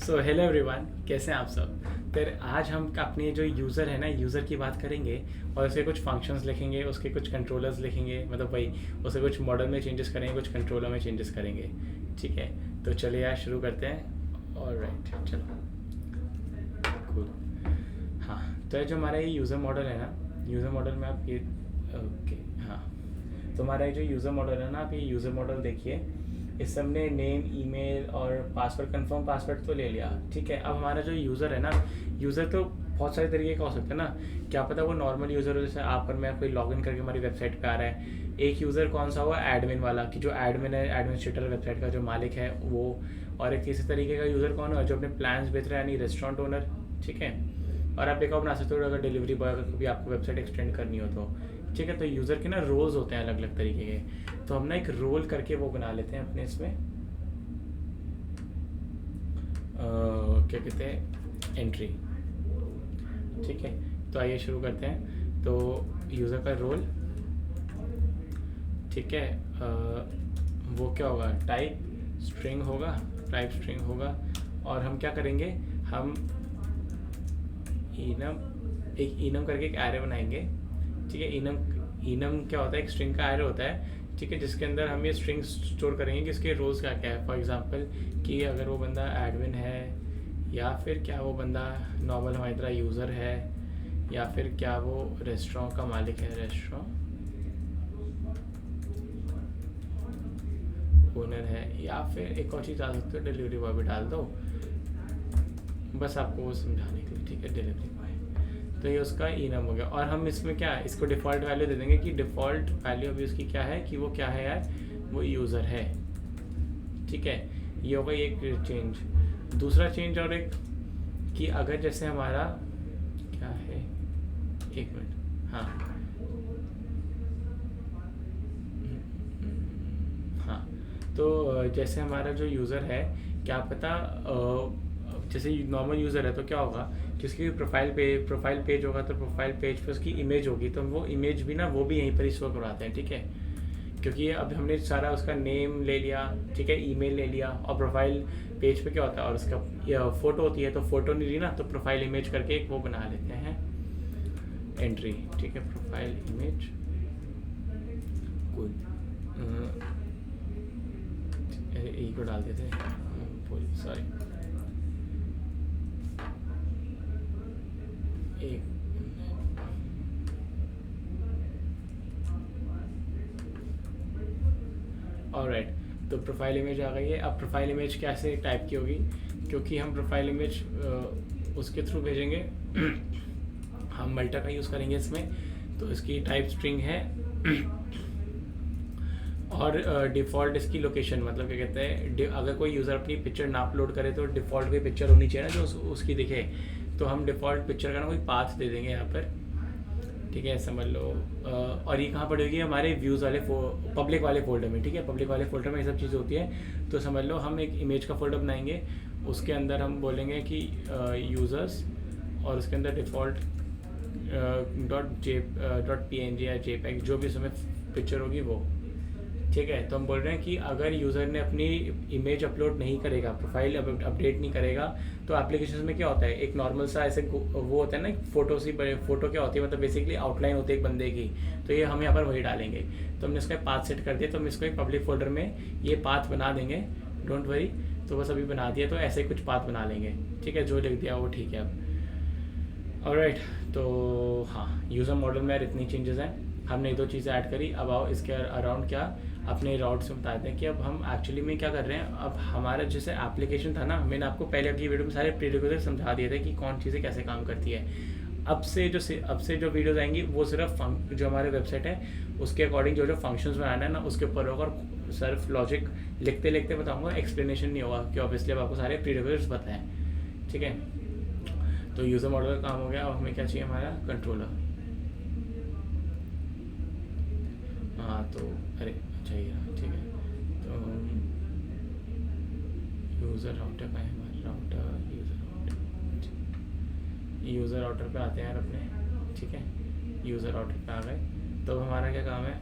So hello everyone, कैसे हैं आप सब। फिर आज हम अपने जो यूज़र है ना, यूज़र की बात करेंगे और उसके कुछ फंक्शंस लिखेंगे, उसके कुछ कंट्रोलर्स लिखेंगे, मतलब भाई उसे कुछ मॉडल में चेंजेस करेंगे, कुछ कंट्रोलर में चेंजेस करेंगे। ठीक है, तो चलिए यार शुरू करते हैं। ऑलराइट, चलो कूल। हाँ, तो ये जो हमारा ये यूज़र मॉडल है ना, यूज़र मॉडल में आप ये ओके, हाँ, तो हमारा ये जो यूज़र मॉडल है ना, आप ये यूज़र मॉडल देखिए। इस सब ने नेम, ईमेल और पासवर्ड, कंफर्म पासवर्ड तो ले लिया। ठीक है, अब हमारा जो यूज़र है ना, यूज़र तो बहुत सारे तरीके का हो सकता है ना। क्या पता वो नॉर्मल यूज़र हो, जैसे आप और मैं कोई लॉगिन करके हमारी वेबसाइट पे आ रहा है। एक यूज़र कौन सा हुआ, एडमिन वाला, कि जो एडमिन है, एडमिनिस्ट्रेटर वेबसाइट का जो मालिक है वो। और एक तीसरे तरीके का यूज़र कौन है, जो अपने प्लान्स बेच रहा है, यानी रेस्टोरेंट ओनर। ठीक है, और आप एक और बना सकते हो अगर डिलीवरी बॉय अगर कभी आपको वेबसाइट एक्सटेंड करनी हो तो। ठीक है, तो यूज़र के ना रोल्स होते हैं अलग अलग तरीके के। तो हम ना एक रोल करके वो बना लेते हैं अपने इसमें, क्या कहते हैं, एंट्री। ठीक है, तो आइए शुरू करते हैं। तो यूज़र का रोल, ठीक है, वो क्या होगा, टाइप स्ट्रिंग होगा, टाइप स्ट्रिंग होगा। और हम क्या करेंगे, हम इनम करके एक एरे बनाएंगे। ठीक है, इनम क्या होता है, एक स्ट्रिंग का एरे होता है। ठीक है, जिसके अंदर हम ये स्ट्रिंग स्टोर करेंगे कि इसके रोल्स क्या क्या है। फॉर एग्जांपल कि अगर वो बंदा एडमिन है, या फिर क्या वो बंदा नॉर्मल हमारी तरह यूज़र है, या फिर क्या वो रेस्टोरेंट का मालिक है, रेस्टोरेंट ओनर है, या फिर एक और चीज़ डाल सकते हो, डिलीवरी बॉय भी डाल दो, बस आपको वो समझाने के लिए। ठीक है, डिलीवरी बॉय, तो ये उसका ई नम हो गया। और हम इसमें क्या है, इसको डिफ़ॉल्ट वैल्यू दे देंगे कि डिफ़ॉल्ट वैल्यू अभी उसकी क्या है, कि वो क्या है यार, वो यूज़र है। ठीक है, ये होगा एक चेंज। दूसरा चेंज और एक, कि अगर जैसे हमारा क्या है, एक मिनट, हाँ हाँ, तो जैसे हमारा जो यूज़र है, क्या पता जैसे नॉर्मल यूज़र है तो क्या होगा, जिसकी प्रोफाइल पेज होगा तो प्रोफाइल पेज पे उसकी इमेज होगी, तो वो इमेज भी ना वो भी यहीं पर ही शो करवाते हैं। ठीक है, क्योंकि अब हमने सारा उसका नेम ले लिया, ठीक है, ईमेल ले लिया, और प्रोफाइल पेज पे क्या होता है, और उसका फ़ोटो होती है, तो फ़ोटो नहीं ली ना, तो प्रोफाइल इमेज करके एक वो बना लेते हैं, एंट्री। ठीक है, प्रोफाइल इमेज, कोई ई को डाल देते हैं, सॉरी, एक ऑलराइट, तो प्रोफाइल इमेज आ गई है। अब प्रोफाइल इमेज कैसे टाइप की होगी, क्योंकि हम प्रोफाइल इमेज उसके थ्रू भेजेंगे, हम मल्टा का यूज़ करेंगे इसमें, तो इसकी टाइप स्ट्रिंग है। और डिफ़ॉल्ट इसकी लोकेशन, मतलब क्या कहते हैं, अगर कोई यूज़र अपनी पिक्चर ना अपलोड करे तो डिफ़ॉल्ट भी पिक्चर होनी चाहिए ना जो उसकी दिखे, तो हम डिफ़ॉल्ट पिक्चर का ना कोई पाथ दे देंगे यहाँ पर। ठीक है, समझ लो। और ये कहाँ पड़ेगी, हमारे व्यूज़ वाले पब्लिक वाले फोल्डर में। ठीक है, पब्लिक वाले फोल्डर में ये सब चीज़ होती है। तो समझ लो हम एक इमेज का फोल्डर बनाएंगे, उसके अंदर हम बोलेंगे कि यूज़र्स, और उसके अंदर default dot P N G या JPEG जो भी उसमें पिक्चर होगी वो। ठीक है, तो हम बोल रहे हैं कि अगर यूज़र ने अपनी इमेज अपलोड नहीं करेगा, प्रोफाइल अपडेट नहीं करेगा, तो एप्लीकेशन में क्या होता है, एक नॉर्मल सा ऐसे वो होता है ना, फ़ोटो सी, फ़ोटो क्या होती है, मतलब बेसिकली आउटलाइन होती है एक बंदे की, तो ये हम यहाँ पर वही डालेंगे। तो हमने इसका पाथ सेट कर दिया, तो हम इसको एक पब्लिक फोल्डर में ये पाथ बना देंगे, डोंट वरी। तो बस अभी बना दिया, तो ऐसे कुछ पाथ बना लेंगे। ठीक है, जो लिख दिया वो ठीक है अब। ऑलराइट, तो हाँ, यूज़र मॉडल में यार इतनी चेंजेस हैं, हमने एक दो चीज़ें ऐड करी। अब आओ इसके अराउंड क्या अपने राउट से बताते हैं कि अब हम एक्चुअली में क्या कर रहे हैं। अब हमारा जैसे एप्लीकेशन था ना, मैंने आपको पहले की वीडियो में सारे प्रीरिक्विजिट समझा दिए थे कि कौन चीज़ें कैसे काम करती है। अब से जो वीडियोस आएंगी वो सिर्फ जो हमारे वेबसाइट है उसके अकॉर्डिंग जो जो फंक्शंस बनाना है ना उसके ऊपर होगा, और सिर्फ लॉजिक लिखते लिखते बताऊंगा, एक्सप्लेनेशन नहीं होगा, कि ऑब्वियसली अब आपको सारे प्रीरिक्विजिट्स बताएं। ठीक है, तो यूज़र मॉडल का काम हो गया। अब हमें क्या चाहिए, हमारा कंट्रोलर। हाँ, तो अरे अच्छा ही रहा। ठीक है, तो यूज़र राउटर का है, हमारा राउटर यूज़र राउटर पे आते हैं यार अपने। ठीक है, यूज़र राउटर पे आ गए, तो हमारा क्या काम है,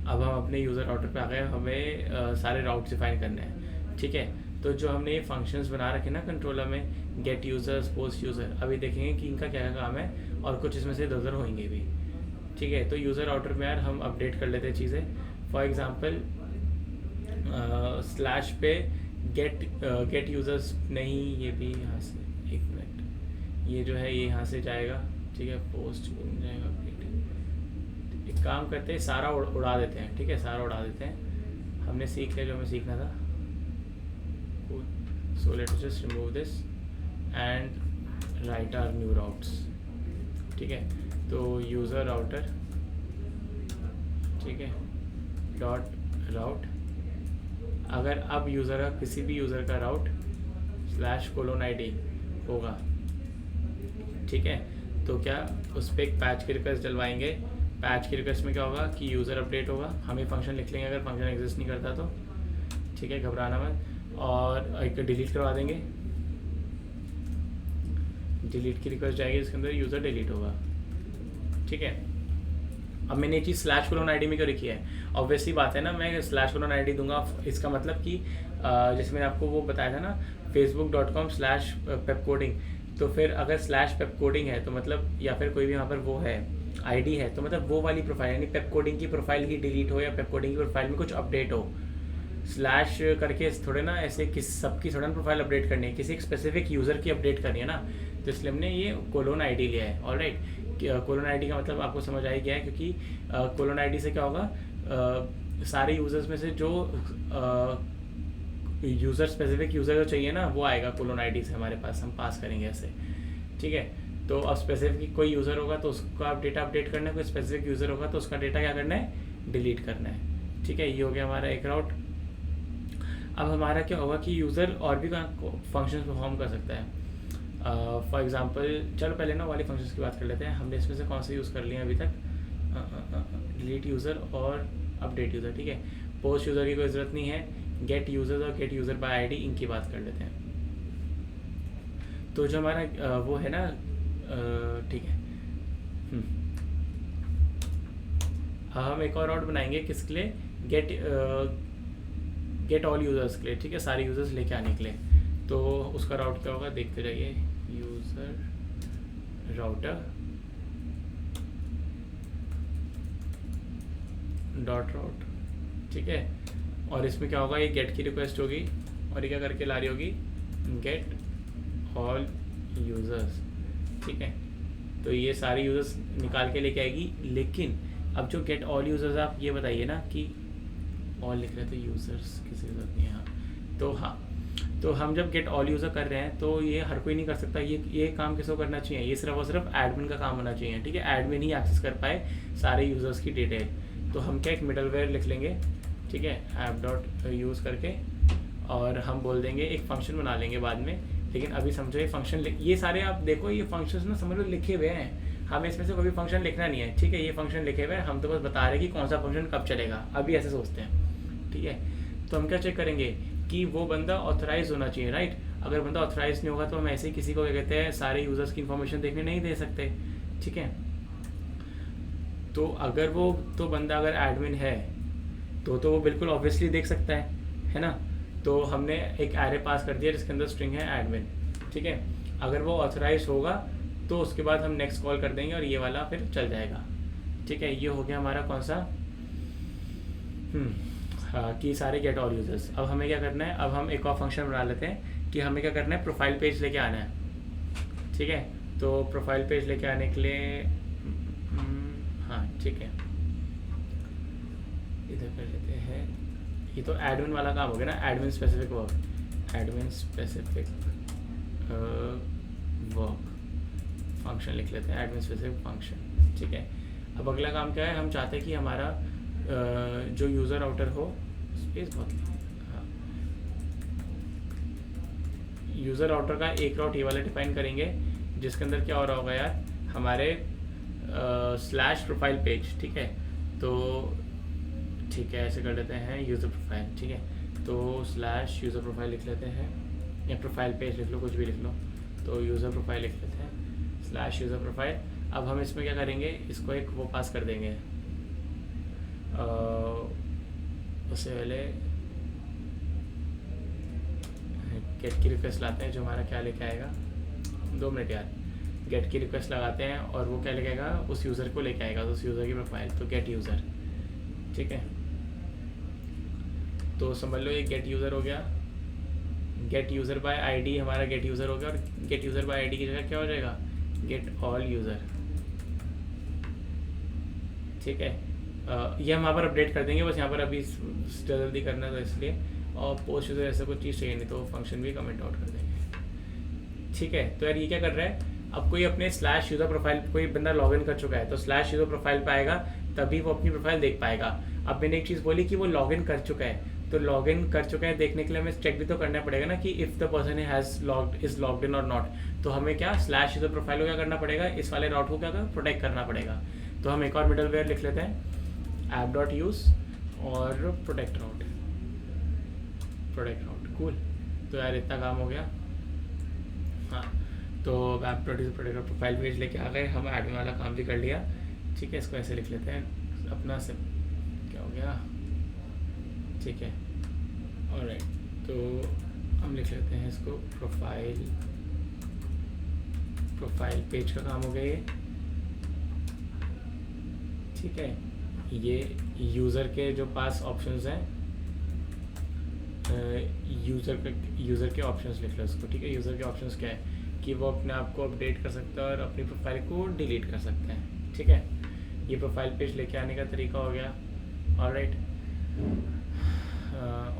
अब हम अपने यूज़र राउटर पे आ गए, हमें सारे राउट्स डिफाइन करने हैं। ठीक है, तो जो हमने ये फंक्शंस बना रखे ना कंट्रोलर में, गेट यूज़र्स, पोस्ट यूज़र, अभी देखेंगे कि इनका क्या काम है और कुछ इसमें से इधर होंगे भी। ठीक है, तो यूज़र आउटर में यार हम अपडेट कर लेते हैं चीज़ें। फॉर एग्ज़ाम्पल स्लैश पे गेट यूज़र्स नहीं, ये भी यहाँ से, एक मिनट, ये जो है ये यहाँ से जाएगा। ठीक है, पोस्ट जाएगा अपडेट। एक काम करते हैं, सारा उड़ा देते हैं। ठीक है, सारा उड़ा देते हैं, हमने सीख लिया जो हमें सीखना था। So let us just remove this and write our new routes. ठीक है, तो यूज़र राउटर, ठीक है, डॉट राउट। अगर अब यूज़र का, किसी भी यूज़र का राउट /:id होगा, ठीक है, तो क्या उस पर एक पैच की रिक्वेस्ट डलवाएंगे। पैच की रिक्वेस्ट में क्या होगा कि यूज़र अपडेट होगा, हम ये फंक्शन लिख लेंगे अगर फंक्शन एग्जिस्ट नहीं करता तो। ठीक है, घबराना मत, और एक डिलीट करवा देंगे। डिलीट की रिक्वेस्ट जाएगी, इसके अंदर यूज़र डिलीट होगा। ठीक है, अब मैंने ये चीज़ /:id में क्यों लिखी है? ऑब्वियसली बात है ना, मैं /:id दूंगा, इसका मतलब कि जैसे मैंने आपको वो बताया था ना, facebook.com/pepcoding, तो फिर अगर /pepcoding है तो मतलब, या फिर कोई भी वहाँ पर वो है आईडी है, तो मतलब वो वाली प्रोफाइल, यानी पेपकोडिंग की प्रोफाइल ही डिलीट हो या पेपकोडिंग की प्रोफाइल में कुछ अपडेट हो। स्लैश करके थोड़े ना ऐसे सबकी थोड़ा प्रोफाइल अपडेट करनी है, किसी एक स्पेसिफिक यूज़र की अपडेट करनी है ना, तो इसलिए हमने ये :id लिया है। ऑलराइट, :id का मतलब आपको समझ आ ही गया है, क्योंकि :id से क्या होगा, सारे यूज़र्स में से जो यूज़र स्पेसिफिक यूज़र जो चाहिए ना, वो आएगा :id से हमारे पास, हम पास करेंगे ऐसे। ठीक है, तो अब स्पेसिफिक कोई यूज़र होगा तो उसका डेटा अपडेट करना है, कोई स्पेसिफिक यूज़र होगा तो उसका डेटा क्या करना है, डिलीट करना है। ठीक है, ये हो गया हमारा एक राउट। अब हमारा क्या होगा कि यूज़र और भी फंक्शंस परफॉर्म कर सकता है। फॉर एग्जांपल, चलो पहले ना वाले फंक्शंस की बात कर लेते हैं। हमने इसमें से कौन से यूज़ कर लिए हैं अभी तक, डिलीट यूज़र और अपडेट यूज़र। ठीक है, पोस्ट यूज़र की कोई ज़रूरत नहीं है, गेट यूज़र और गेट यूज़र बाय आईडी, इनकी बात कर लेते हैं। तो जो हमारा वो है ना, ठीक है, हम एक और राउट बनाएंगे किसके लिए, गेट ऑल यूज़र्स के लिए। ठीक है, सारे यूज़र्स लेके आने के लिए। तो उसका राउट क्या होगा, देखते रहिए, यूज़र राउटर डॉट राउट। ठीक है, और इसमें क्या होगा, ये गेट की रिक्वेस्ट होगी और ये क्या करके ला रही होगी, गेट ऑल यूज़र्स। ठीक है, तो ये सारे यूज़र्स निकाल के लेके आएगी। लेकिन अब जो गेट ऑल यूज़र्स, आप ये बताइए ना कि ऑल लिख रहे थे, यूज़र्स किसी जरूरत नहीं है। हाँ, तो हम जब गेट ऑल यूज़र कर रहे हैं तो ये हर कोई नहीं कर सकता, ये काम किसको करना चाहिए, ये सिर्फ और सिर्फ एडमिन का काम होना चाहिए। ठीक है, एडमिन ही एक्सेस कर पाए सारे यूज़र्स की डिटेल। तो हम क्या एक मिडलवेयर लिख लेंगे, ठीक है, app.use करके, और हम बोल देंगे एक फंक्शन बना लेंगे बाद में। लेकिन अभी समझो ये फंक्शन, ये सारे आप देखो, ये फंक्शंस ना समझ लो लिखे हुए हैं, हमें इसमें से कोई भी फंक्शन लिखना नहीं है। ठीक है, ये फंक्शन लिखे हुए हैं, हम तो बस बता रहे हैं कि कौन सा फंक्शन कब चलेगा, अभी ऐसे सोचते हैं। ठीक है, तो हम क्या चेक करेंगे कि वो बंदा ऑथराइज होना चाहिए, राइट। अगर बंदा ऑथराइज नहीं होगा तो हम ऐसे ही किसी को क्या कहते हैं, सारे यूज़र्स की इन्फॉर्मेशन देखने नहीं दे सकते। ठीक है, तो अगर वो तो बंदा अगर एडमिन है तो वो बिल्कुल ऑब्वियसली देख सकता है ना। तो हमने एक एरे पास कर दिया जिसके अंदर स्ट्रिंग है एडमिन। ठीक है, अगर वो ऑथराइज होगा तो उसके बाद हम नेक्स्ट कॉल कर देंगे और ये वाला फिर चल जाएगा। ठीक है, ये हो गया हमारा कौन सा, कि सारे गेट ऑल यूज़र्स। अब हमें क्या करना है, अब हम एक और फंक्शन बना लेते हैं कि हमें क्या करना है, प्रोफाइल पेज लेके आना है। ठीक है, तो प्रोफाइल पेज लेके आने के लिए हाँ ठीक है, इधर कर लेते हैं। ये तो एडमिन वाला काम हो गया ना, admin specific work, admin specific work function लिख लेते हैं, एडमिन स्पेसिफिक फंक्शन। ठीक है, अब अगला काम क्या है, हम चाहते हैं कि हमारा जो यूज़र राउटर हो, स्पेस बहुत, हाँ, यूज़र राउटर का एक राउट ये वाला डिफाइन करेंगे जिसके अंदर क्या हो रहा होगा यार, हमारे स्लैश प्रोफाइल पेज। ठीक है, तो ठीक है ऐसे कर लेते हैं, यूज़र प्रोफाइल। ठीक है, तो स्लैश यूज़र प्रोफाइल लिख लेते हैं, या प्रोफाइल पेज लिख लो, कुछ भी लिख लो। तो यूज़र प्रोफाइल लिख लेते हैं, स्लैश यूज़र प्रोफाइल। अब हम इसमें क्या करेंगे, इसको एक वो पास कर देंगे, उससे पहले गेट की रिक्वेस्ट लाते हैं जो हमारा क्या लेके आएगा, 2 मिनट यार, गेट की रिक्वेस्ट लगाते हैं और वो क्या लेके आएगा, उस यूज़र को लेके आएगा, उस यूज़र की प्रोफाइल, तो गेट यूज़र, ठीक है। तो समझ लो ये गेट यूज़र हो गया, गेट यूज़र बाय आईडी हमारा गेट यूज़र हो गया, और गेट यूज़र बाय आईडी की जगह क्या हो जाएगा, गेट ऑल यूज़र, ठीक है। ये हम यहाँ पर अपडेट कर देंगे, बस यहाँ पर अभी जल्दी करना है तो इसलिए, और पोस्ट यूज़र ऐसा कुछ चीज़ चाहिए नहीं तो फंक्शन भी कमेंट आउट कर देंगे, ठीक है। तो यार ये क्या कर रहा है, अब कोई अपने स्लैश यूज़र प्रोफाइल, कोई बंदा लॉगिन कर चुका है तो स्लैश यूज़र प्रोफाइल पे आएगा, तभी वो अपनी प्रोफाइल देख पाएगा। अब मैंने एक चीज़ बोली कि वो लॉगिन कर चुका है, तो लॉगिन कर चुका है देखने के लिए हमें चेक भी तो करना पड़ेगा ना कि if the person is logged in और नॉट, तो हमें क्या स्लैश यूज़र प्रोफाइल को क्या करना पड़ेगा, इस वाले राउट को क्या प्रोटेक्ट करना पड़ेगा। तो हम एक और मिडल वेयर लिख लेते हैं, ऐप डॉट यूज़ और प्रोटेक्ट राउट, कूल। तो यार इतना काम हो गया। हाँ, तो app dot use protect profile page लेके आ गए हम, एडमिन वाला काम भी कर लिया, ठीक है। इसको ऐसे लिख लेते हैं अपना से, क्या हो गया, ठीक है। ऑलराइट, तो हम लिख लेते हैं इसको प्रोफाइल पेज का काम हो गया ये, ठीक है। ये यूज़र के जो पास ऑप्शंस हैं, यूज़र के ऑप्शंस लिख लो इसको, ठीक है। यूज़र के ऑप्शंस क्या है कि वो अपने आप को अपडेट कर सकता है और अपनी प्रोफाइल को डिलीट कर सकते हैं, ठीक है। ये प्रोफाइल पेज लेके आने का तरीका हो गया, ऑलराइट।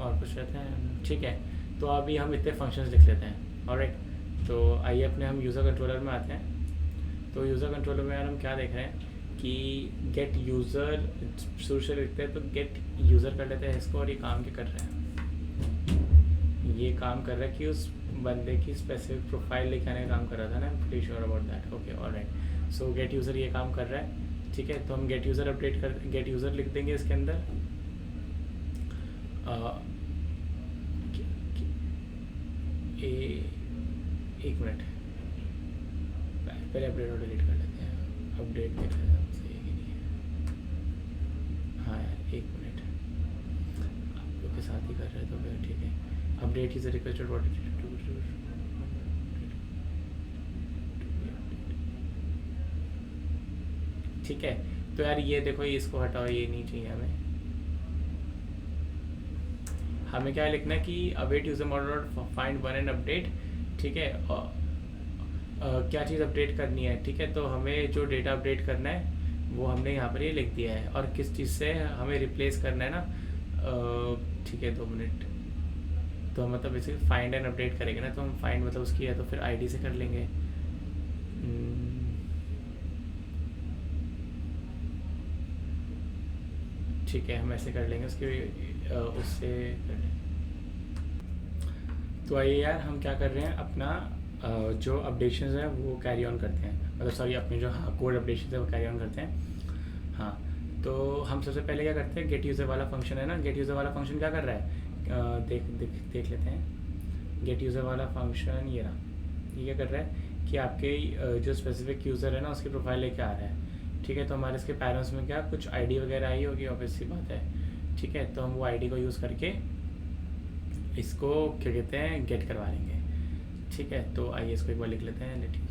और कुछ रहते हैं, ठीक है। तो अभी हम इतने फंक्शंस लिख लेते हैं, ऑलराइट। तो आइए अपने हम यूज़र कंट्रोलर में आते हैं। तो यूज़र कंट्रोलर में यार हम क्या देख रहे हैं कि गेट यूज़र शुरू से लिखते हैं, तो गेट यूज़र कर लेते हैं इसको, और ये काम क्या कर रहे हैं, ये काम कर रहा है कि उस बंदे की स्पेसिफिक प्रोफाइल लेके आने का काम कर रहा था ना, pretty sure about that, okay alright. So gate user ये काम कर रहा है, ठीक है। तो हम गेट यूज़र अपडेट कर, गेट यूज़र लिख देंगे इसके अंदर, एक मिनट, पहले अपडेट और डिलीट कर लेते हैं, अपडेट देख लेते हैं सही है कि नहीं है। हाँ यार एक मिनट, आप लोग के साथ ही कर रहे हैं तो फिर ठीक है। अपडेट इज रिक्वेस्टेड व्हाट ठीक है। तो यार ये देखो, ये इसको हटाओ, ये नहीं चाहिए हमें। हमें क्या लिखना है कि await user model find one and update, ठीक है। और क्या चीज़ अपडेट करनी है, ठीक है। तो हमें जो डेटा अपडेट करना है वो हमने यहाँ पर ये लिख दिया है, और किस चीज़ से हमें रिप्लेस करना है ना, ठीक है 2 मिनट। तो मतलब इसे फाइंड एंड अपडेट करेंगे ना, तो हम फाइंड मतलब उसकी है तो फिर आईडी से कर लेंगे, ठीक है। हम ऐसे कर लेंगे उसके उससे कर लेंगे। तो आइए यार हम क्या कर रहे हैं, अपना जो अपडेशंस हैं वो कैरी ऑन करते हैं, मतलब सॉरी अपने जो कोड अपडेशन है वो कैरी ऑन करते हैं। हाँ, तो हम सबसे पहले क्या करते हैं, गेट यूज़र वाला फंक्शन है ना, गेट यूज़र वाला फंक्शन क्या कर रहा है, देख लेते हैं। गेट यूज़र वाला फंक्शन ये रहा, ये क्या कर रहा है कि आपके जो स्पेसिफिक यूज़र है ना उसकी प्रोफाइल लेके आ रहा है, ठीक है। तो हमारे इसके पैरेंट्स में क्या कुछ आईडी वगैरह आई होगी, ऑब्वियस सी बात है, ठीक है। तो हम वो आईडी को यूज़ करके इसको क्या कहते हैं, गेट करवा लेंगे, ठीक है। तो आइए इसको एक बार लिख लेते हैं,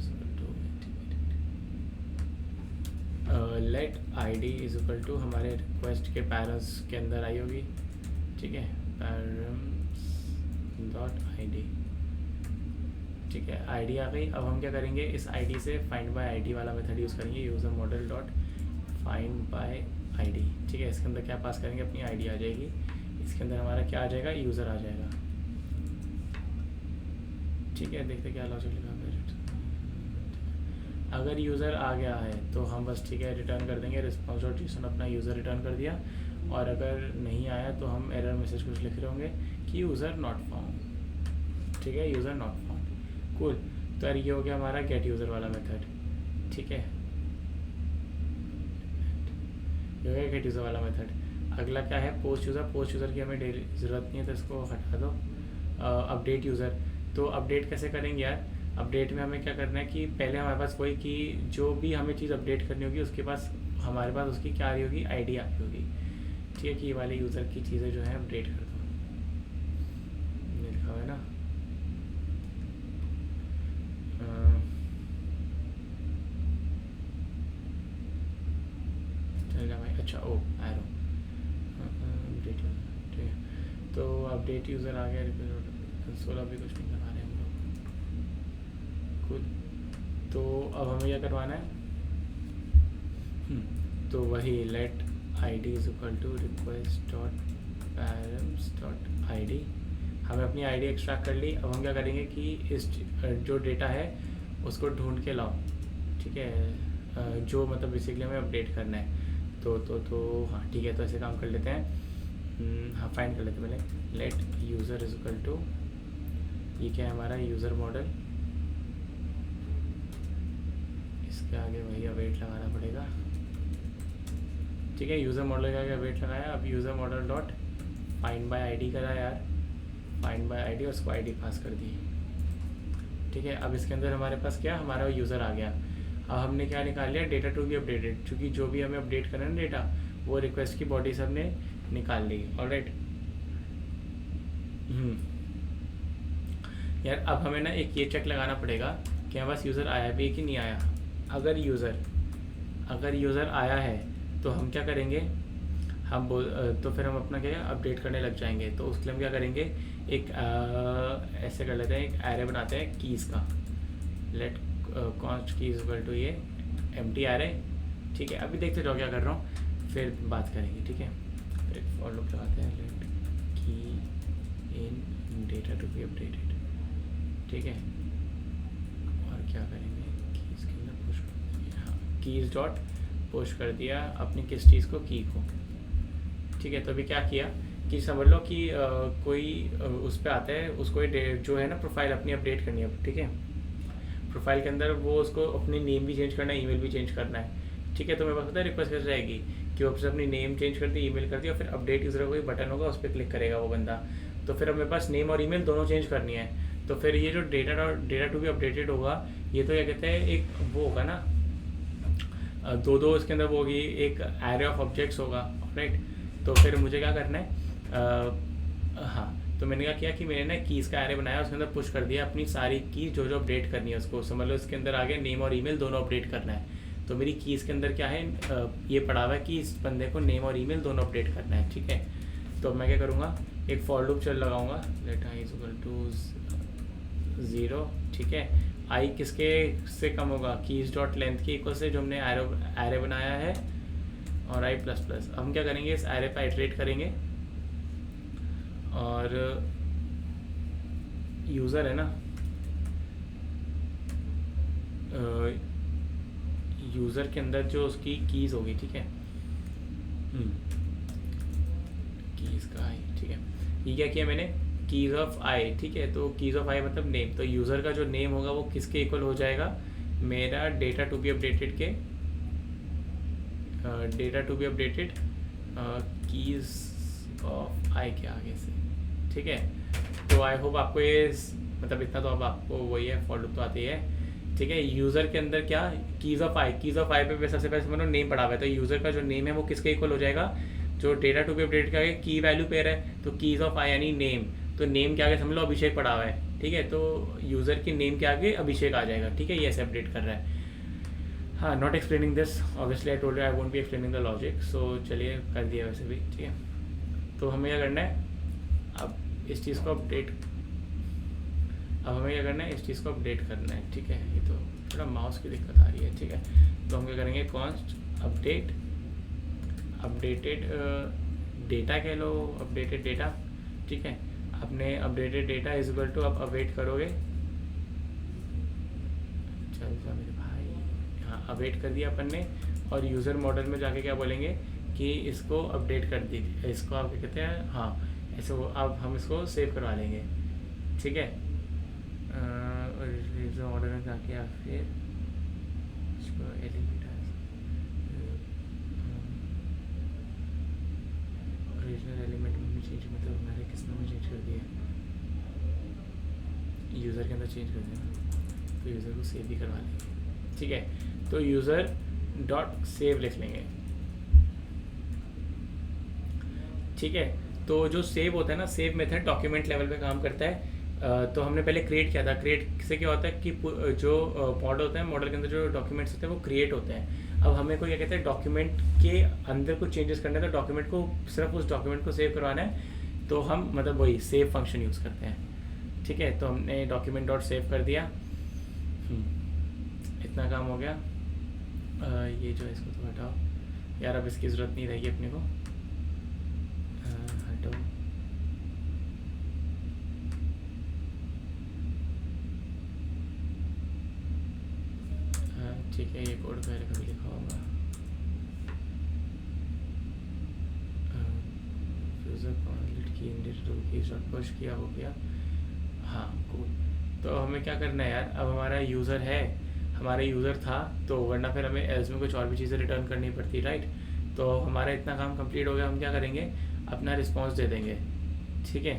let ID is equal to हमारे रिक्वेस्ट के पैरेंट्स के अंदर आई होगी, ठीक है, पैरेंट्स डॉट आईडी, ठीक है। आईडी आ गई। अब हम क्या करेंगे, इस आईडी से फाइंड बाय आईडी वाला मेथड यूज़ करेंगे, user model dot find by ID, ठीक है। इसके अंदर क्या पास करेंगे, अपनी आईडी आ जाएगी, इसके अंदर हमारा क्या आ जाएगा, यूज़र आ जाएगा, ठीक है। देखते क्या लॉजिक लिखा है। अगर यूज़र आ गया है तो हम बस ठीक है रिटर्न कर देंगे रिस्पॉन्स डॉट जेसन, अपना यूज़र रिटर्न कर दिया। और अगर नहीं आया तो हम एरर मैसेज कुछ लिख रहे होंगे कि यूज़र नॉट फाउंड, ठीक है, यूज़र नॉट फाउंड, कूल। तो यार ये हो गया हमारा गेट यूज़र वाला मेथड, ठीक है, ये हो गया गेट यूज़र वाला मेथड। अगला क्या है, पोस्ट यूज़र की हमें डेली ज़रूरत नहीं है तो इसको हटा दो। अपडेट यूज़र, तो अपडेट कैसे करेंगे यार, अपडेट में हमें क्या करना है कि पहले हमारे पास कोई कि जो भी हमें चीज़ अपडेट करनी होगी उसके पास हमारे पास उसकी क्या आ रही होगी, आईडी आ रही होगी, ठीक है। कि ये वाले यूज़र की चीज़ें जो है अपडेट कर दो, ये लिखा हुआ है ना, अपडेट यूज़र आ गया, कंसोल अभी कुछ नहीं करवा रहे हम लोग खुद। तो अब हमें क्या करवाना है, तो वही let id is equal to request dot params dot I D. हमें अपनी आईडी एक्सट्रैक्ट कर ली। अब हम क्या करेंगे कि इस जो डेटा है उसको ढूंढ के लाओ, ठीक है, जो मतलब बेसिकली हमें अपडेट करना है। तो हाँ ठीक है, तो ऐसे काम कर लेते हैं। हाँ फाइंड कर लेते हैं पहले, let user is equal to, ये क्या है हमारा यूज़र मॉडल, इसके आगे वही अवेट लगाना पड़ेगा, ठीक है। यूज़र मॉडल के आगे अवेट लगाया। अब user model dot find by ID करा यार, फाइंड बाय आईडी, उसको आईडी पास कर दी, ठीक है। अब इसके अंदर हमारे पास क्या, हमारा यूज़र आ गया। अब हमने क्या निकाल लिया, डेटा टू बी अपडेटेड, क्योंकि जो भी हमें अपडेट करना है ना डेटा, वो रिक्वेस्ट की बॉडी से हमने निकाल ली। ऑलराइट यार, अब हमें ना एक ये चेक लगाना पड़ेगा कि हमारे पास यूज़र आया भी कि नहीं आया। अगर यूज़र आया है तो हम क्या करेंगे, तो फिर हम अपना क्या अपडेट करने लग जाएंगे। तो उसके लिए हम क्या करेंगे, एक ऐसे कर लेते हैं, एक एरे बनाते हैं कीज़ का, let const keys equal to ये एम्प्टी एरे, ठीक है। अभी देखते जाओ क्या कर रहा हूँ, फिर बात करेंगे, ठीक है। फिर एक फॉर लूप लगाते हैं, लेट की इन डेटा टू बी अपडेटेड, ठीक है। और क्या करेंगे, कीज़ के अंदर पुश कर देंगे, हाँ कीज़ डॉट पुश कर दिया अपनी किस चीज़ को, की को, ठीक है। तो अभी क्या किया कि समझ लो कि कोई उस पर आता है, उसको जो है ना प्रोफाइल अपनी अपडेट करनी है, ठीक है। प्रोफाइल के अंदर वो उसको अपनी नेम भी चेंज करना है, ईमेल भी चेंज करना है, ठीक है। तो मेरे पास पता है रिक्वेस्ट कैसे जाएगी कि वो अपनी नेम चेंज कर दी, ईमेल कर दी, और फिर अपडेट यूज़र का कोई बटन होगा, उस पर क्लिक करेगा वो बंदा। तो फिर अब मेरे पास नेम और ईमेल दोनों चेंज करनी है। तो फिर ये जो डेटा टू भी अपडेटेड होगा, ये तो क्या कहते हैं, एक वो होगा ना, दो इसके अंदर वो होगी, एक एरे ऑफ ऑब्जेक्ट्स होगा, राइट। तो फिर मुझे क्या करना है, हाँ तो मैंने क्या किया कि मैंने ना कीज़ का एरे बनाया, उसके अंदर पुश कर दिया अपनी सारी की जो अपडेट करनी है उसको। समझ लो इसके अंदर आगे नेम और ईमेल दोनों अपडेट करना है। तो मेरी कीज़ के अंदर क्या है, ये पड़ा हुआ है कि इस बंदे को नेम और ईमेल दोनों अपडेट करना है, ठीक है। तो मैं क्या करूँगा, एक फॉर लूप चल लगाऊंगा, let I is equal to 0, ठीक है। आई किसके से कम होगा, कीज़ डॉट लेंथ के इक्वल से जो हमने एरे बनाया है, और आई प्लस प्लस। अब हम क्या करेंगे, इस एरे पर आइटरेट करेंगे, और यूज़र है ना, यूज़र के अंदर जो उसकी कीज़ होगी, ठीक है, कीज़ का आई, ठीक है। ये क्या किया मैंने, कीज़ ऑफ आई, ठीक है। तो कीज़ ऑफ आई मतलब नेम, तो यूज़र का जो नेम होगा वो किसके इक्वल हो जाएगा, मेरा डेटा टू बी अपडेटेड के, data to be updated keys of I के आगे से, ठीक है। तो आई होप आपको ये मतलब इतना तो अब आपको वही है, फॉर लूप तो आती है, ठीक है। यूज़र के अंदर क्या, कीज़ ऑफ आई पे सबसे पहले समझो नेम पड़ा हुआ है। तो यूज़र का जो नेम है वो किसके इक्वल हो जाएगा, जो डेटा टू बी अपडेट का की वैल्यू पेयर है, तो कीज़ ऑफ आई यानी नेम, तो नेम के आगे समझ लो अभिषेक पड़ा हुआ है, ठीक है। तो यूज़र की नेम के आगे अभिषेक आ जाएगा, ठीक है। ये ऐसे अपडेट कर रहा है। हाँ, not explaining this obviously, I told you I won't be explaining the logic, so चलिए कर दिया वैसे भी, ठीक है। तो हमें क्या करना है, अब इस चीज़ को अपडेट, अब हमें क्या करना है, इस चीज़ को अपडेट करना है, ठीक है। ये तो थोड़ा माउस की दिक्कत आ रही है, ठीक है। तो हम क्या करेंगे, कॉन्स्ट अपडेट अपडेटेड डेटा कह लो, अपडेटेड डेटा, ठीक है। अपने updated data is equal to, अब अवेट करोगे, चल मेरे भाई, हाँ अवेट कर दिया अपन ने। और यूज़र मॉडल में जाके क्या बोलेंगे कि इसको अपडेट कर दीजिए, इसको आप क्या कहते हैं, हाँ ऐसे वो अब हम इसको सेव करवा लेंगे, ठीक है। यूज़र मॉडल में जाके या फिर इसको ओरिजिनल एलिमेंट में चेंज, मतलब हमारे किसमें में चेंज कर दिया, यूज़र के अंदर चेंज कर दिया, तो यूज़र को सेव भी करवा लेंगे, ठीक है। तो यूज़र डॉट सेव लिख लेंगे, ठीक है। तो जो सेव होता है ना, सेव मेथड डॉक्यूमेंट लेवल पे काम करता है। तो हमने पहले क्रिएट किया था, क्रिएट से क्या होता है कि जो मॉडल होता है, मॉडल के अंदर जो डॉक्यूमेंट्स होते हैं वो क्रिएट होते हैं। अब हमें को क्या कहते हैं, डॉक्यूमेंट के अंदर कुछ चेंजेस करने हैं, तो डॉक्यूमेंट को सिर्फ उस डॉक्यूमेंट को सेव करवाना है तो हम मतलब वही सेव फंक्शन यूज़ करते हैं। ठीक है, तो हमने डॉक्यूमेंट डॉट सेव कर दिया। इतना काम हो गया। ये जो है इसको तो हटाओ यार, अब इसकी ज़रूरत नहीं रहेगी अपने को। हटाओ। ठीक है, ये कोड पहले कभी लिखा होगा। यूज़र की पुश किया हो गया। हाँ कूल। तो हमें क्या करना है यार, अब हमारा यूज़र है, हमारा यूज़र था, तो वरना फिर हमें एल्स में कुछ और भी चीज़ें रिटर्न करनी पड़ती, राइट। तो हमारा इतना काम कंप्लीट हो गया। हम क्या करेंगे, अपना रिस्पॉन्स दे देंगे। ठीक है,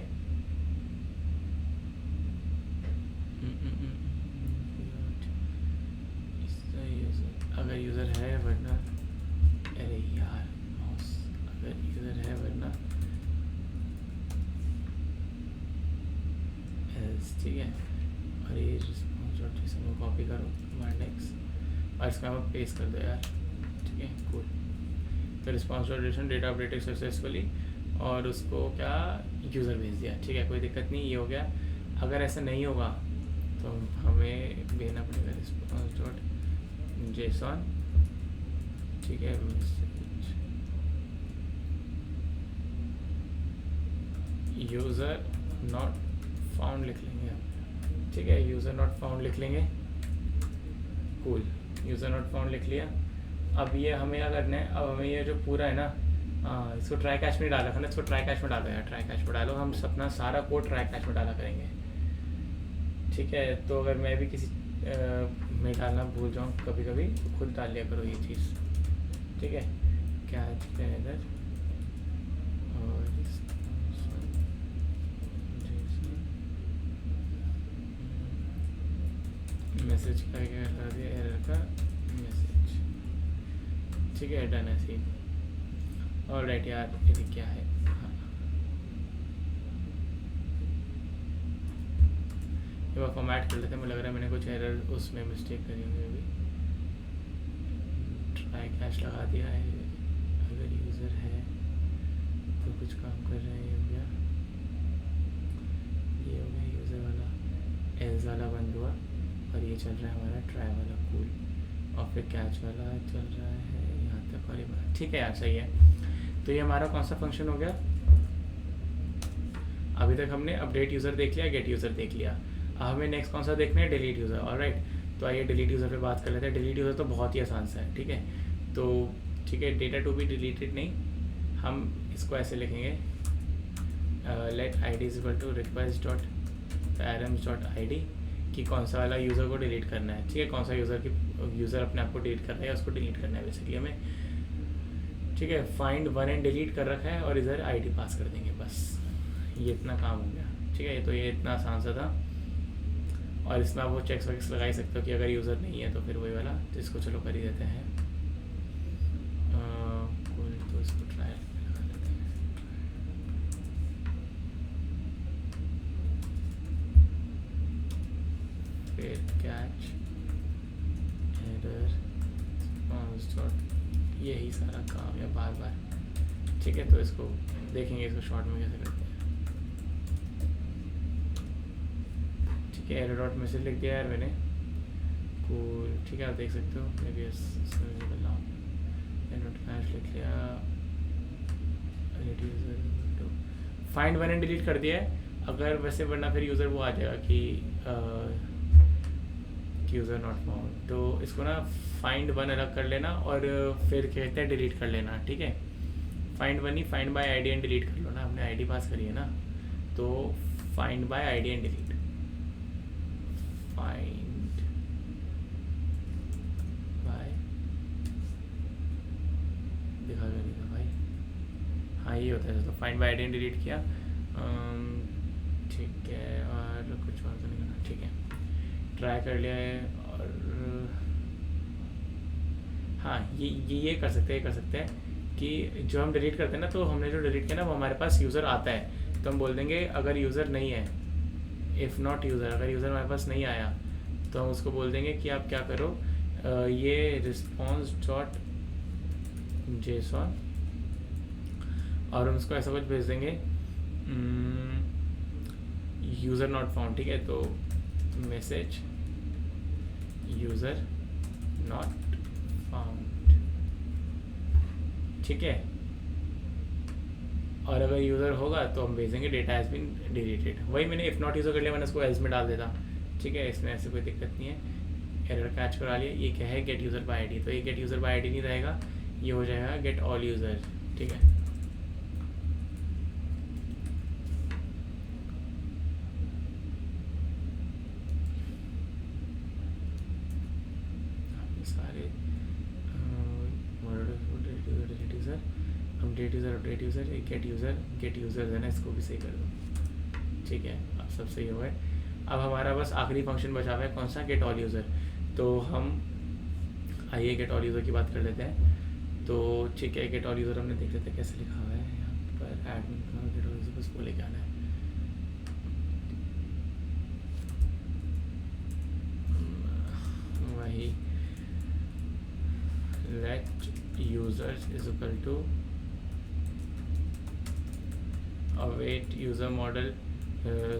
अगर यूज़र है वरना, अरे यार माउस, अगर यूज़र है वरना एल्स। ठीक है, और ये रिस्पॉन्स डॉट जेसन को कॉपी करो कमांड एक्स और इसका हम पेस्ट कर दो यार। ठीक है कूल। तो response dot JSON data updated successfully, और उसको क्या यूज़र भेज दिया। ठीक है, कोई दिक्कत नहीं, ये हो गया। अगर ऐसा नहीं होगा तो हमें भेजना पड़ेगा रिस्पॉन्स डॉट जेसन। ठीक है, यूज़र नॉट फाउंड लिख लेंगे। ठीक है, यूज़र नॉट फाउंड लिख लेंगे। कूल, यूज़र नॉट फाउंड लिख लिया। अब ये हमें क्या करना है, अब हमें ये जो पूरा है ना, इसको ट्राई कैच में डाला था ना, इसको ट्राई कैच में डालो यार, ट्राई कैच में डालो। हम अपना सारा कोड ट्राई कैच में डाला करेंगे। ठीक है, तो अगर मैं भी किसी में डालना भूल जाऊँ कभी कभी, तो खुद डाल लिया करो ये चीज़। ठीक है, कैच पे इधर और मैसेज का क्या कर दिया, एरर का मैसेज। ठीक है, डन है सीन। और राइट यार, ये क्या है, हाँ ये फॉर्मेट कर लेते हैं। मुझे लग रहा है मैंने कुछ एरर उसमें मिस्टेक करी होगी अभी। ट्राई कैच लगा दिया है। अगर यूज़र है तो कुछ काम कर रहे हैं। ये हो गया यूज़र वाला, एल्स वाला बंद हुआ, और ये चल रहा है हमारा ट्राई वाला। कूल। और फिर कैच वाला चल रहा है यहाँ तक, और ये बात ठीक है यार, सही है। तो ये हमारा कौन सा फंक्शन हो गया। अभी तक हमने अपडेट यूज़र देख लिया, गेट यूज़र देख लिया। अब हमें नेक्स्ट कौन सा देखना है, डिलीट यूज़र। ऑलराइट, तो आइए डिलीट यूज़र पे बात कर लेते हैं। डिलीट यूज़र तो बहुत ही आसान सा है। ठीक है, तो ठीक है, डेटा टू बी डिलीटेड नहीं, हम इसको ऐसे लिखेंगे, let I D is equal to request dot params dot I D, कि कौन सा वाला यूज़र को डिलीट करना है। ठीक है, कौन सा यूज़र अपने आप को डिलीट कर रहा है, उसको डिलीट करना है बेसिकली हमें। ठीक है, फाइंड वन एंड डिलीट कर रखा है, और इधर आईडी पास कर देंगे, बस ये इतना काम हो गया। ठीक है, तो ये इतना आसान सा था। और इसमें आप वो चेक्स वैक्स लगा ही सकते हो कि अगर यूज़र नहीं है तो फिर वही वाला, तो इसको चलो कर ही देते हैं। तो इसको ट्रायल लगा लेते हैं। फिर कैच एरर रिस्पॉन्स डॉट, यही सारा काम है बार बार। ठीक है, तो इसको देखेंगे, इसको शॉर्ट में कैसे करते हैं। ठीक है, एरर डॉट मैसेज लिख दिया यार मैंने। कूल, ठीक है, आप देख सकते हो। मे बी नोट कैश लिख लिया। फाइंड वन एंड डिलीट कर दिया है। अगर वैसे वरना फिर यूज़र वो आ जाएगा कि यूज़र नॉट फाउंड, तो इसको ना फाइंड वन अलग कर लेना, और फिर कहते हैं डिलीट कर लेना। ठीक है, find one he find by ID and delete कर लो ना, हमने आईडी पास करी है ना, तो find by ID and delete. Find by, दिखा भाई, हाँ ये होता है। तो find by ID and delete किया। ठीक है, और कुछ और तो नहीं करना। ठीक है, ट्राई कर लिया है। और हाँ, ये कर सकते हैं कि जो हम डिलीट करते हैं ना, तो हमने जो डिलीट किया ना वो हमारे पास यूज़र आता है, तो हम बोल देंगे अगर यूज़र नहीं है, इफ़ नॉट यूज़र, अगर यूज़र हमारे पास नहीं आया तो हम उसको बोल देंगे कि आप क्या करो, ये रिस्पॉन्स डॉट जेसन, और हम उसको ऐसा कुछ भेज देंगे यूज़र नॉट फाउंड, ठीक है, तो मैसेज यूज़र नॉट फाउंड, ठीक है। और अगर यूज़र होगा तो हम भेजेंगे डेटा हैज़ बीन डिलीटेड। वही मैंने इफ़ नॉट यूज़र कर लिया, मैंने उसको एल्स में डाल देता, ठीक है, इसमें ऐसे कोई दिक्कत नहीं है। एरर कैच करा लिया। ये क्या है, गेट यूज़र बाय आईडी, तो ये गेट यूज़र बाय आईडी नहीं रहेगा, ये हो जाएगा गेट ऑल यूज़र, ठीक है। सारे अपडेट यूज़र गेट यूज़र है ना, इसको भी सही कर दो, ठीक है। अब सब सही हो गए। अब हमारा बस आखिरी फंक्शन बचा हुआ है, कौन सा, गेट ऑल यूज़र। तो हम आइए गेट ऑल यूज़र की बात कर लेते हैं। तो ठीक है, गेट ऑल यूज़र हमने देख लेते हैं कैसे लिखा हुआ है यहाँ पर। एडमिन का गेट ऑल यूज़र बस वो लेके आना है। वही let users is equal to await user model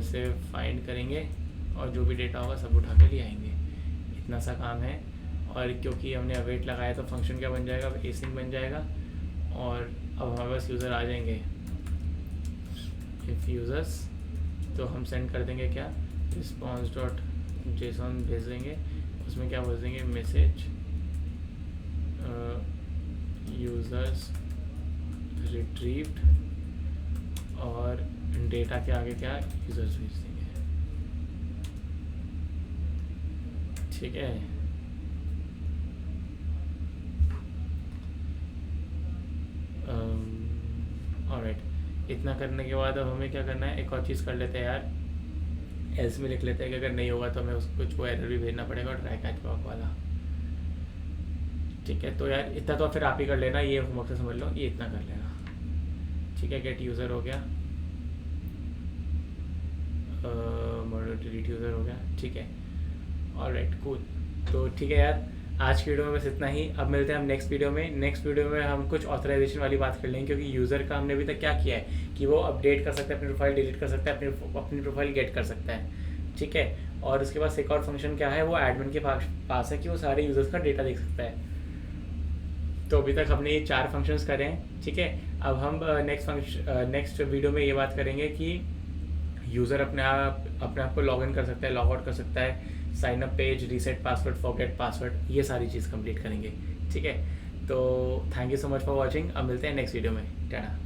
से फाइंड करेंगे और जो भी डेटा होगा सब उठा के ले आएंगे। इतना सा काम है। और क्योंकि हमने अवेट लगाया तो फंक्शन क्या बन जाएगा, अब एसिंग बन जाएगा। और अब हमारे पास यूज़र आ जाएंगे इफ़ यूज़र्स, तो हम सेंड कर देंगे क्या, रिस्पॉन्स डॉट जेसन भेज देंगे। उसमें क्या भेज देंगे, मैसेज यूज़र्स रिट्रीव्ड, और डेटा के आगे क्या, यूज़र्स भेज देंगे, ठीक है। ऑलराइट, इतना करने के बाद अब हमें क्या करना है, एक और चीज़ कर लेते हैं यार, एल्स में लिख लेते हैं कि अगर नहीं होगा तो हमें उसको कुछ एरर भी भेजना पड़ेगा, और ट्राई कैच बॉक वाला, ठीक है। तो यार इतना तो फिर आप ही कर लेना, ये होमवर्क से समझ लो, ये इतना कर लेना, ठीक है। गेट यूज़र हो गया, मॉडल डिलीट यूज़र हो गया, ठीक है। Alright cool. तो ठीक है यार, आज की वीडियो में बस इतना ही। अब मिलते हैं हम नेक्स्ट वीडियो में। नेक्स्ट वीडियो में हम कुछ ऑथराइजेशन वाली बात कर लेंगे, क्योंकि यूज़र का हमने अभी तक क्या किया है कि वो अपडेट कर सकता है अपनी प्रोफाइल, डिलीट कर सकता है अपनी प्रोफाइल गेट कर सकता है, ठीक है। और उसके बाद एक और फंक्शन क्या है, वो एडमिन के पास है कि वो सारे यूज़र्स का डेटा देख सकता है। तो अभी तक हमने ये 4 फंक्शंस करे हैं, ठीक है। अब हम नेक्स्ट वीडियो में ये बात करेंगे कि यूज़र अपने आप को लॉग इन कर सकता है, लॉग आउट कर सकता है, sign up page, reset password, forget password, ये सारी चीज़ कंप्लीट करेंगे, ठीक है। तो thank you so much for watching. अब मिलते हैं नेक्स्ट वीडियो में, टाटा।